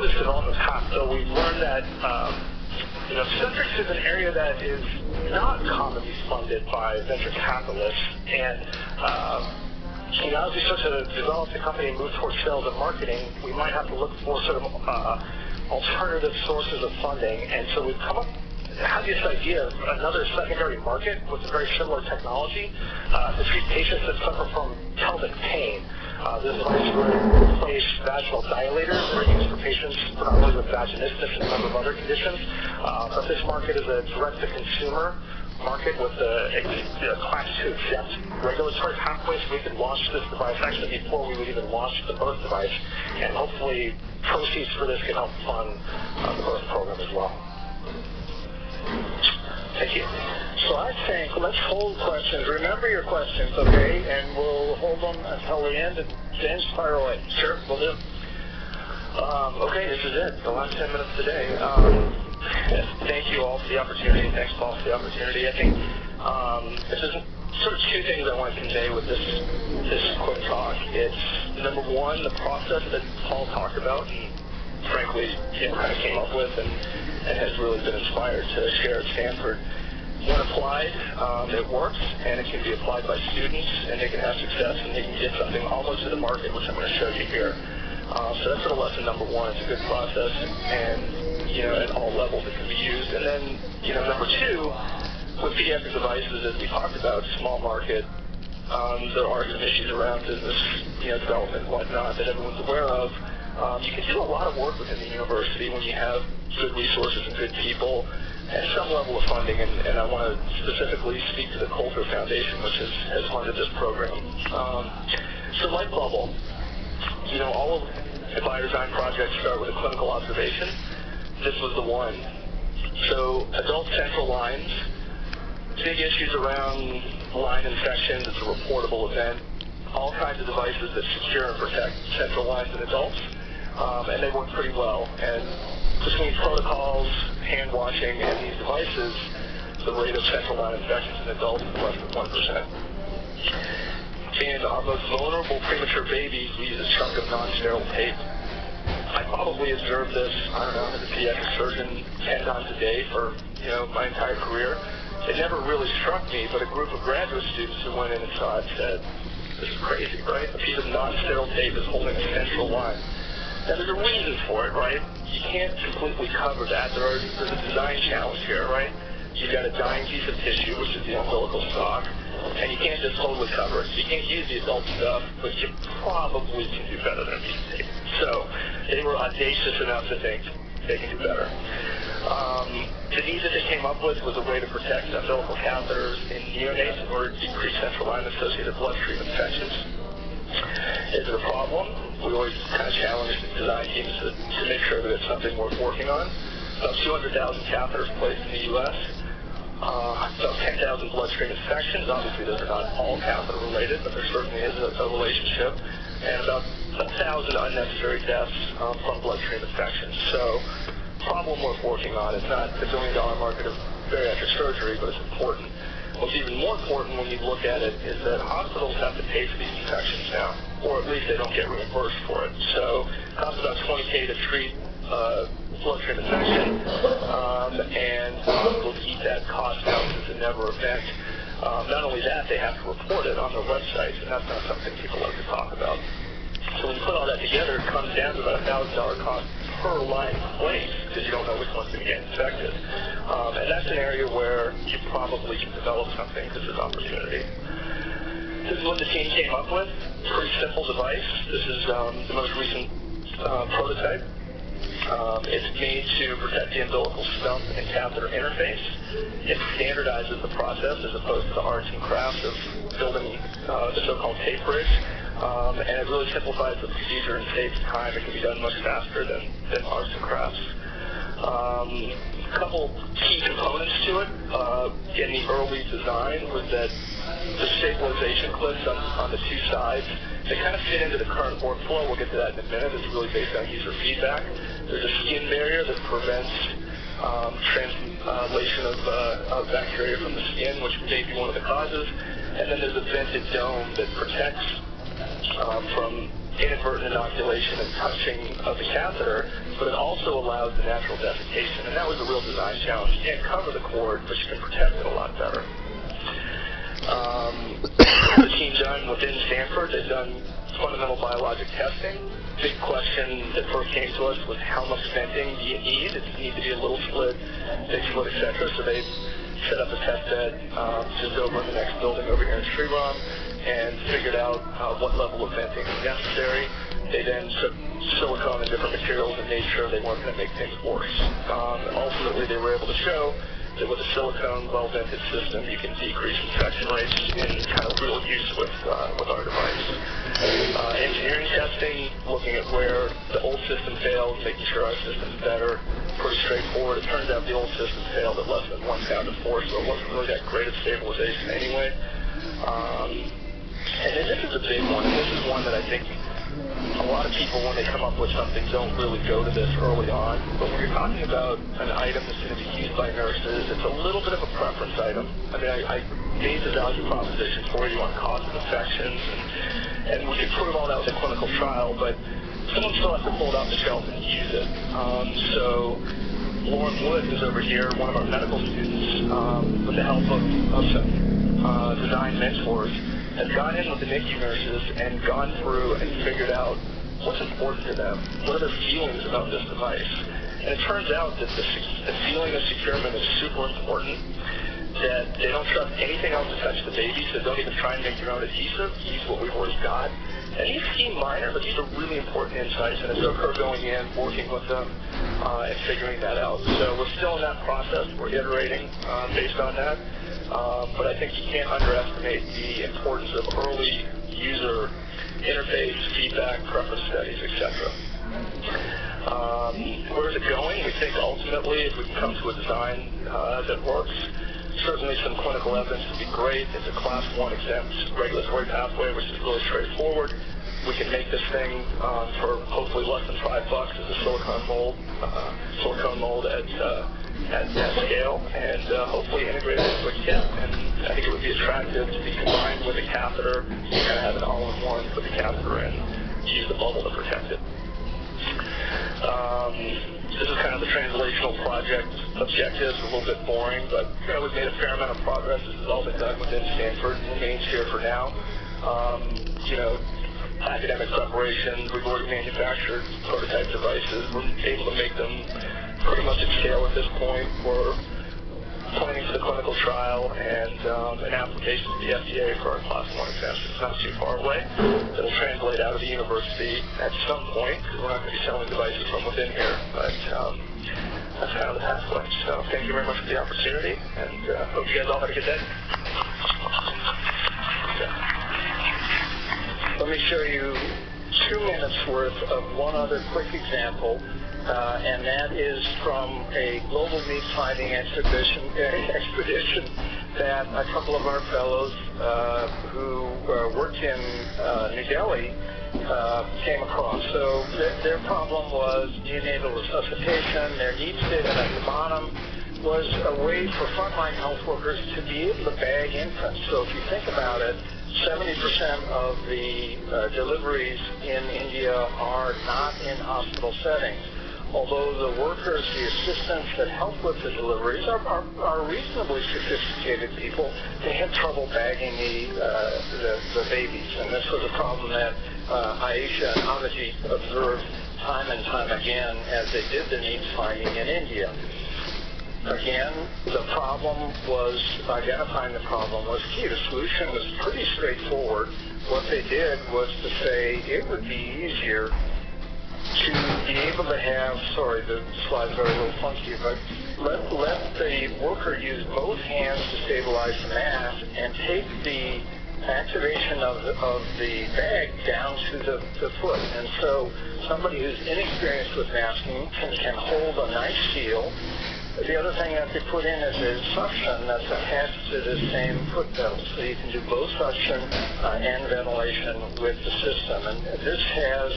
along this development path, though, we've learned that Centrix is an area that is not commonly funded by venture capitalists, and as we start to develop the company and move towards sales and marketing, we might have to look for sort of alternative sources of funding, and so we've had this idea of another secondary market with a very similar technology to treat patients that suffer from pelvic pain. This device replaces vaginal dilators that are used for patients predominantly with vaginismus and a number of other conditions. But this market is a direct-to-consumer market with a Class 2 exempt regulatory pathway, so we could launch this device actually before we would even launch the birth device, and hopefully proceeds for this can help fund the birth program as well. Thank you. So I think let's hold questions. Remember your questions, okay? And we'll hold them until the end. And James, fire away. Sure, we'll do. Okay, this is it. The last 10 minutes of the day. Thank you all for the opportunity. Thanks, Paul, for the opportunity. I think this is sort of two things I want to convey with this quick talk. It's, number one, the process that Paul talked about and frankly kind of came up with and has really been inspired to share at Stanford. When applied, it works, and it can be applied by students, and they can have success, and they can get something almost to the market, which I'm going to show you here. So that's sort of lesson number one. It's a good process, and at all levels it can be used. And then number two, with pediatric devices, as we talked about, small market, there are some issues around business development and whatnot that everyone's aware of. You can do a lot of work within the university when you have good resources and good people and some level of funding, and I want to specifically speak to the Coulter Foundation, which has funded this program. So Light Bubble, all of the biodesign projects start with a clinical observation. This was the one. So adult central lines, big issues around line infections. It's a reportable event. All kinds of devices that secure and protect central lines in adults, and they work pretty well. And between protocols, hand washing, and these devices, the rate of central line infections in adults is less than 1%. And our most vulnerable premature babies, we use a chunk of non-sterile tape. I probably observed this, as a pediatric surgeon 10 times a day for, my entire career. It never really struck me, but a group of graduate students who went in and saw it said, this is crazy, right? A piece of non-sterile tape is holding a central line. Now, there's a reason for it, right? You can't completely cover that. There's a design challenge here, right? You've got a dying piece of tissue, which is the umbilical stalk, and you can't just totally cover it. So you can't use the adult stuff, but you probably can do better than a piece of tape. So they were audacious enough to think they can do better. The need that they came up with was a way to protect umbilical catheters in neonates in order to decrease central line-associated bloodstream infections. Is it a problem? We always kind of challenge design teams to make sure that it's something worth working on. About 200,000 catheters placed in the U.S. About 10,000 bloodstream infections. Obviously, those are not all catheter-related, but there certainly is a relationship. And about 1,000 unnecessary deaths from bloodstream infections. So, problem worth working on. It's not the billion-dollar market of bariatric surgery, but it's important. What's even more important when you look at it is that hospitals have to pay for these infections now, or at least they don't get reimbursed for it. So it costs about $20K to treat bloodstream infection, and hospitals eat that cost now because it's a never event. Not only that, they have to report it on their websites, and that's not something people like to talk about. So when you put all that together, it comes down to about a $1,000 cost per line placed because you don't know which one's going to get infected. And that's an area where you probably can develop something because there's opportunity. This is what the team came up with. Pretty simple device. This is the most recent prototype. It's made to protect the umbilical stump and catheter interface. It standardizes the process as opposed to the arts and crafts of building the so-called tape bridge. And it really simplifies the procedure and saves time. It can be done much faster than arts and crafts. A couple key components to it in the early design was that the stabilization clips on the two sides, they kind of fit into the current workflow. We'll get to that in a minute. It's really based on user feedback. There's a skin barrier that prevents translation of bacteria from the skin, which may be one of the causes. And then there's a vented dome that protects from inadvertent inoculation and touching of the catheter, but it also allows the natural desiccation, and that was a real design challenge. You can't cover the cord, but you can protect it a lot better. The team done within Stanford, they've done fundamental biologic testing. Big question that first came to us was how much venting do you need? Does it need to be a little split, big split, etc.? So they set up a test bed just over in the next building over here in Sriram and figured out what level of venting is necessary. They then took silicone and different materials and made sure they weren't going to make things worse. Ultimately, they were able to show that with a silicone, well-vented system, you can decrease infection rates in kind of real use with our device. Engineering testing, looking at where the old system failed, making sure our system's better, pretty straightforward. It turns out the old system failed at less than 1 pound of force, so it wasn't really that great of stabilization anyway. And then this is a big one, and this is one that I think a lot of people, when they come up with something, don't really go to this early on. But when you're talking about an item that's going to be used by nurses, it's a little bit of a preference item. I mean, I made the value proposition for you on cause of infections, and we could prove all that with a clinical trial, but someone still has to pull it off the shelf and use it. So Lauren Wood, who's over here, one of our medical students, with the help of some design mentors, has gone in with the NICU nurses and gone through and figured out what's important to them, what are their feelings about this device. And it turns out that the feeling of securement is super important, that they don't trust anything else to touch the baby, so don't even try and make your own adhesive, use what we've already got. And these seem minor, but these are really important insights, and it took her going in, working with them, and figuring that out. So we're still in that process. We're iterating based on that. But I think you can't underestimate the importance of early user interface, feedback, preference studies, etc. Where is it going? We think ultimately, if we can come to a design that works, certainly some clinical evidence would be great. It's a Class 1 exempt regulatory pathway, which is really straightforward. We can make this thing for hopefully less than $5 as a silicone mold at scale, and hopefully integrated into a kit. And I think it would be attractive to be combined with a catheter. You kind of have an all-in-one, put the catheter in, use the bubble to protect it. This is kind of the translational project objectives, a little bit boring, but we've made a fair amount of progress. This has all been done within Stanford. It remains here for now. Academic preparation, we've already manufactured prototype devices. We're able to make them pretty much at scale at this point. We're planning for the clinical trial and an application to the FDA for our Class 1 exemption. It's not too far away. It'll translate out of the university at some point, because we're not going to be selling devices from within here, but that's kind of the pathway. So thank you very much for the opportunity, and hope you guys all have a good day. Let me show you 2 minutes worth of one other quick example, and that is from a global meat finding expedition that a couple of our fellows who worked in New Delhi came across. So their problem was neonatal resuscitation. Their need statement at the bottom was a way for frontline health workers to be able to bag infants. So if you think about it, 70% of the deliveries in India are not in hospital settings. Although the workers, the assistants that help with the deliveries are reasonably sophisticated people, they had trouble bagging the babies. And this was a problem that Ayesha and Abhijit observed time and time again as they did the needs finding in India. Again, the problem was, identifying the problem was key. The solution was pretty straightforward. What they did was to say it would be easier to be able to have, sorry, the slides are a little funky, but let the worker use both hands to stabilize the mass and take the activation of the bag down to the foot. And so somebody who's inexperienced with masking can hold a nice seal. The other thing that they put in is a suction that's attached to the same foot pedal, so you can do both suction and ventilation with the system. And this has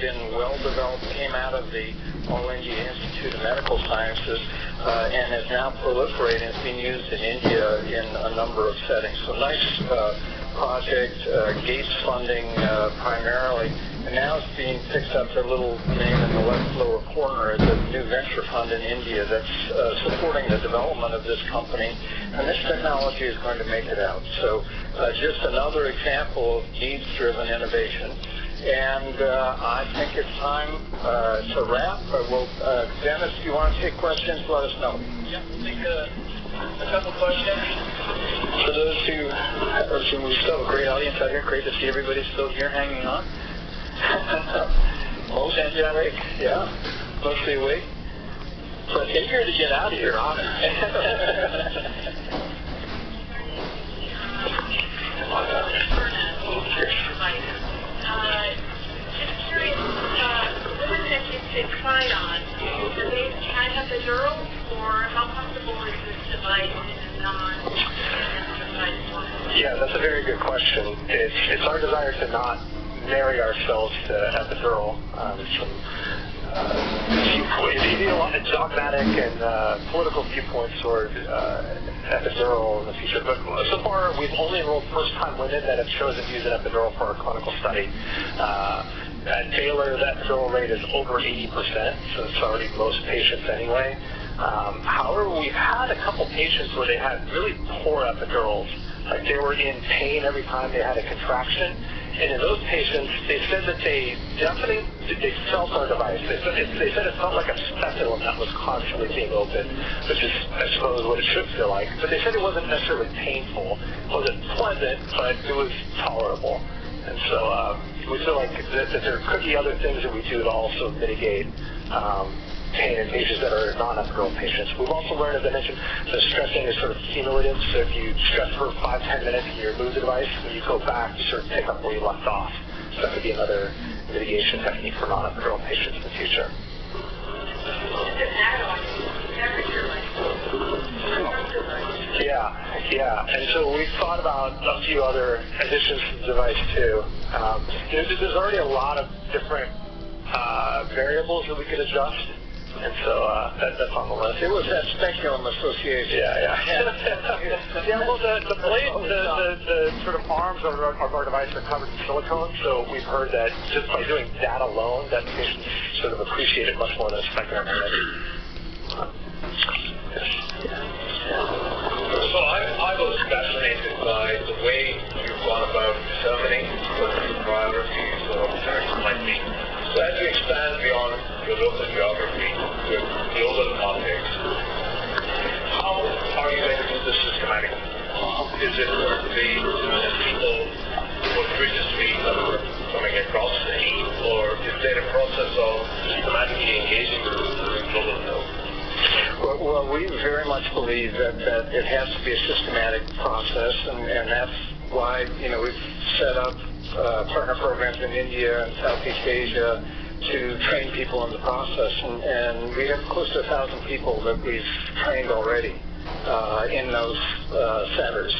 been well developed, came out of the All India Institute of Medical Sciences, and is now proliferating. It's being used in India in a number of settings. So nice project, Gates funding primarily, and now it's being picked up. Their little name in the left lower corner is a new venture fund in India that's supporting the development of this company, and this technology is going to make it out. So just another example of needs-driven innovation. And I think it's time to wrap. Dennis, if you want to take questions, let us know. Yeah, we'll take a couple questions. For those who we still have a great audience out here, great to see everybody still here hanging on. Most energetic, yeah, mostly awake. But eager to get out of here, Just curious, women that you tried on, do they kind of epidural, or how comfortable is this device in a non-device? Yeah, that's a very good question. It's our desire to not marry ourselves to epidural. Dogmatic and political viewpoints toward epidural in the future. But so far, we've only enrolled first-time women that have chosen to use an epidural for our clinical study. At Baylor, the epidural rate is over 80%, so it's already most patients anyway. However, we've had a couple patients where they had really poor epidurals. Like they were in pain every time they had a contraction. And in those patients, they said that they felt our device. They said it felt like a speculum that was constantly being opened, which is, I suppose, what it should feel like. But they said it wasn't necessarily painful. It wasn't pleasant, but it was tolerable. And so we feel like that there could be other things that we do to also mitigate pain in patients that are non-epidural patients. We've also learned, as I mentioned, that stressing is sort of cumulative. So if you stress for 5-10 minutes and you remove the device, when you go back, you sort of pick up where you left off. So that could be another mitigation technique for non-epidural patients in the future. Yeah. And so we've thought about a few other additions to the device too. There's already a lot of different variables that we could adjust. And so that's on the list. It was that speculum association. Yeah, well, the blade, the sort of arms of our device are covered in silicone, so we've heard that just by doing that alone, that patients sort of appreciate it much more than a speculum already. So I was fascinated by the way you've gone about determining what the priorities or opportunities might be. So as you expand beyond your local geography to a global context, how are you going to do this systematically? Is it going to be as people put bridges to each other coming across the sea, or is there a process of systematically engaging the global node? Well, we very much believe that it has to be a systematic process, and that's why we've set up partner programs in India and Southeast Asia to train people in the process, and we have close to 1,000 people that we've trained already in those centers.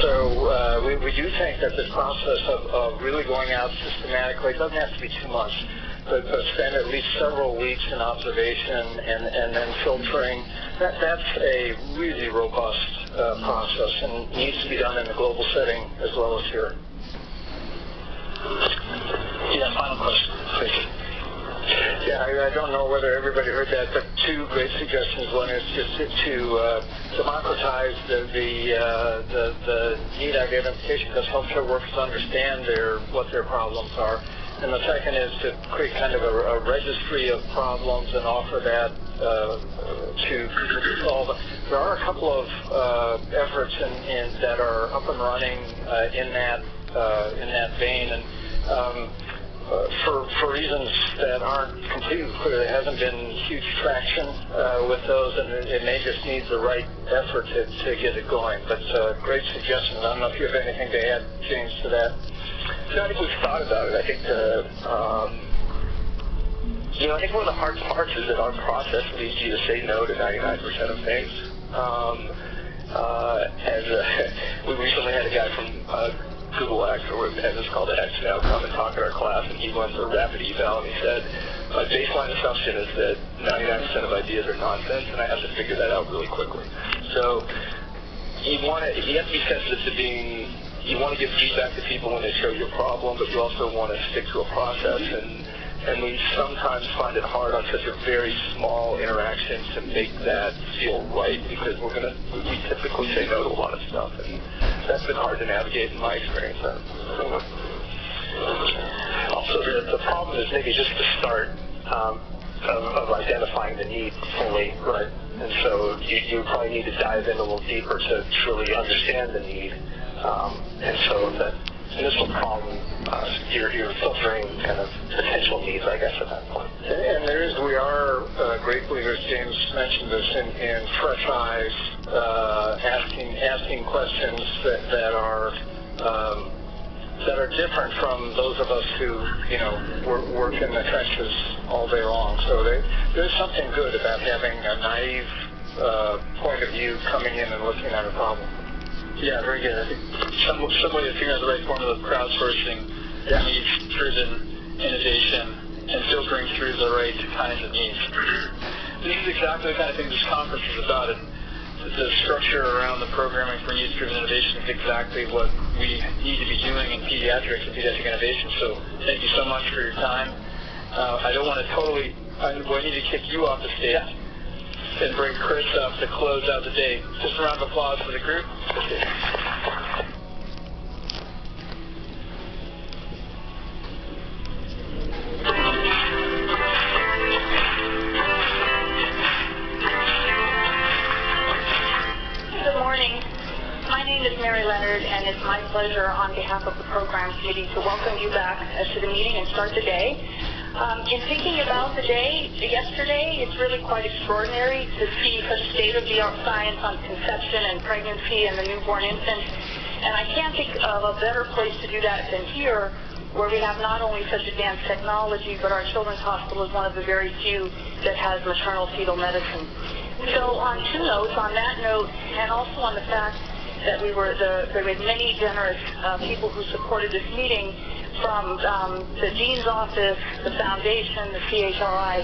So we do think that this process of really going out systematically, it doesn't have to be 2 months, but spend at least several weeks in observation and then filtering. That's a really robust process and needs to be done in a global setting as well as here. Yeah, final question. Thank you. Yeah, I don't know whether everybody heard that, but two great suggestions. One is just to democratize the need identification, because healthcare workers understand what their problems are. And the second is to create kind of a registry of problems and offer that to people to solve. There are a couple of efforts that are up and running in that vein, and for reasons that aren't completely clear, there hasn't been huge traction with those, and it may just need the right effort to get it going. But great suggestion. I don't know if you have anything to add, James, to that. No, I think we've thought about it. I think I think one of the hard parts is that our process leads you to say no to 99% of things. We recently had a guy from Google X, or as it's called at X now, come and talk at our class, and he went through a rapid eval, and he said, my baseline assumption is that 99% of ideas are nonsense, and I have to figure that out really quickly. So you have to be sensitive to being you want to give feedback to people when they show you a problem, but you also want to stick to a process, and we sometimes find it hard on such a very small interaction to make that feel right, because we typically say no to a lot of stuff, and that's been hard to navigate in my experience. Also, the problem is maybe just the start of identifying the need fully, right? And so you probably need to dive in a little deeper to truly understand the need. And so that initial problem, you're filtering kind of potential needs, I guess, at that point. And we are great believers, James mentioned this, in fresh eyes, asking questions that are different from those of us who, work in the trenches all day long. So there's something good about having a naive point of view coming in and looking at a problem. Yeah, very good. I think some way to figure out the right formula of crowdsourcing, needs-driven innovation, and filtering through the right kinds of needs. This is exactly the kind of thing this conference is about, and the structure around the programming for needs-driven innovation is exactly what we need to be doing in pediatrics and pediatric innovation. So thank you so much for your time. I don't want to I need to kick you off the stage and bring Chris up to close out the day. Just a round of applause for the group. Good morning. My name is Mary Leonard, and it's my pleasure on behalf of the program committee to welcome you back to the meeting and start the day. In thinking about the day yesterday, it's really quite extraordinary to see such state-of-the-art science on conception and pregnancy and the newborn infant. And I can't think of a better place to do that than here, where we have not only such advanced technology, but our children's hospital is one of the very few that has maternal fetal medicine. So on two notes, on that note, and also on the fact that there were many generous people who supported this meeting, from the Dean's office, the Foundation, the CHRI,